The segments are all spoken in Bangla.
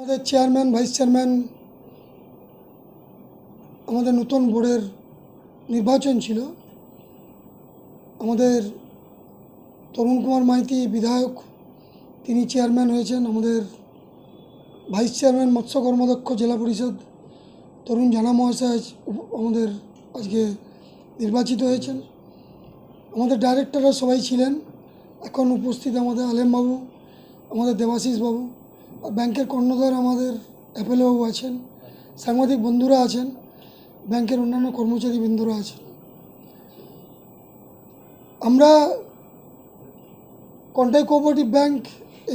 আমাদের চেয়ারম্যান ভাইস চেয়ারম্যান আমাদের নতুন বোর্ডের নির্বাচন ছিল। আমাদের তরুণ কুমার মাইতি বিধায়ক তিনি চেয়ারম্যান হয়েছেন। আমাদের ভাইস চেয়ারম্যান মৎস্য কর্মাধ্যক্ষ জেলা পরিষদ তরুণ জানা মহাশয় আমাদের আজকে নির্বাচিত হয়েছেন। আমাদের ডাইরেক্টররা সবাই ছিলেন, এখন উপস্থিত আমাদের আলেম বাবু, আমাদের দেবাশিস বাবু, আর ব্যাংকের কর্ণধার আমাদের অ্যাপেলো বাবু আছেন, সাংবাদিক বন্ধুরা আছেন, ব্যাংকের অন্যান্য কর্মচারী বৃন্দরা আছেন। আমরা কন্টাই কোঅপারেটিভ ব্যাংক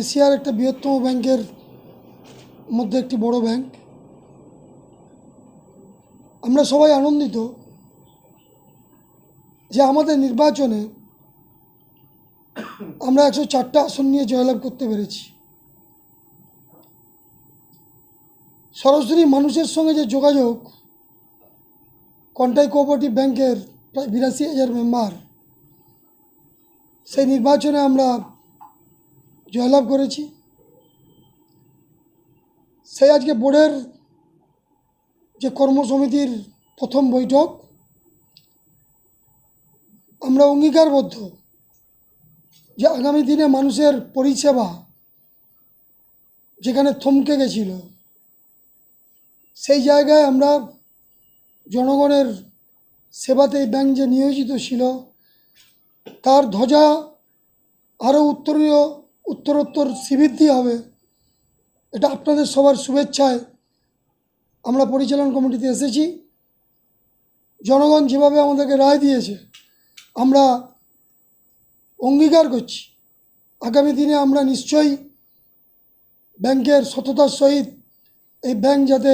এশিয়ার একটা বৃহত্তম ব্যাংকের মধ্যে একটি বড় ব্যাংক। আমরা সবাই আনন্দিত যে আমাদের নির্বাচনে আমরা 104টা আসন নিয়ে জয়লাভ করতে পেরেছি। সরাসরি মানুষের সঙ্গে যে যোগাযোগ, কন্টাই কোঅপারেটিভ ব্যাংকের প্রায় 82,000 মেম্বার, সেই নির্বাচনে আমরা জয়লাভ করেছি। সেই আজকে বোর্ডের যে কর্মসমিতির প্রথম বৈঠক, আমরা অঙ্গীকারবদ্ধ যে আগামী দিনে মানুষের পরিষেবা যেখানে থমকে গেছিল, সেই জায়গায় আমরা জনগণের সেবাতে এই ব্যাংক যে নিয়োজিত ছিল তার ধ্বজা আরও উত্তরোত্তর শ্রীবৃদ্ধি হবে। এটা আপনাদের সবার শুভেচ্ছায় আমরা পরিচালন কমিটিতে এসেছি। জনগণ যেভাবে আমাদেরকে রায় দিয়েছে, আমরা অঙ্গীকার করছি আগামী দিনে আমরা নিশ্চয়ই ব্যাংকের সততার সহিত এই ব্যাংক যাতে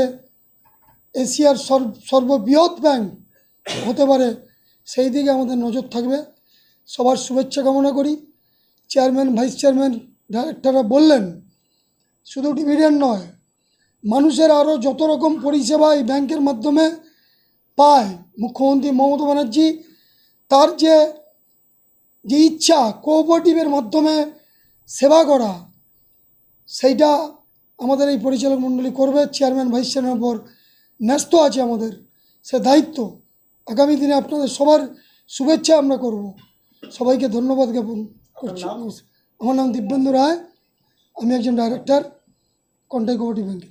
এশিয়ার সর্ববৃহৎ ব্যাংক হতে পারে সেই দিকে আমাদের নজর থাকবে। সবার শুভেচ্ছা কামনা করি। চেয়ারম্যান ভাইস চেয়ারম্যান ডাইরেক্টররা বললেন শুধু ডিভিডেন্ড নয়, মানুষের আরও যত রকম পরিষেবা এই ব্যাংকের মাধ্যমে পায়, মুখ্যমন্ত্রী মমতা ব্যানার্জি তার যে ইচ্ছা কোঅপারেটিভের মাধ্যমে সেবা করা, সেইটা আমাদের এই পরিচালক মণ্ডলী করবে। চেয়ারম্যান ভাইস চেয়ারম্যানের উপর ন্যস্ত আছে আমাদের সে দায়িত্ব। আগামী দিনে আপনাদের সবার শুভেচ্ছা আমরা করব। সবাইকে ধন্যবাদ জ্ঞাপন করছি। আমার নাম দিব্যেন্দু রায়, আমি একজন ডাইরেক্টর কন্টাই কোঅপারেটিভ ব্যাংকে।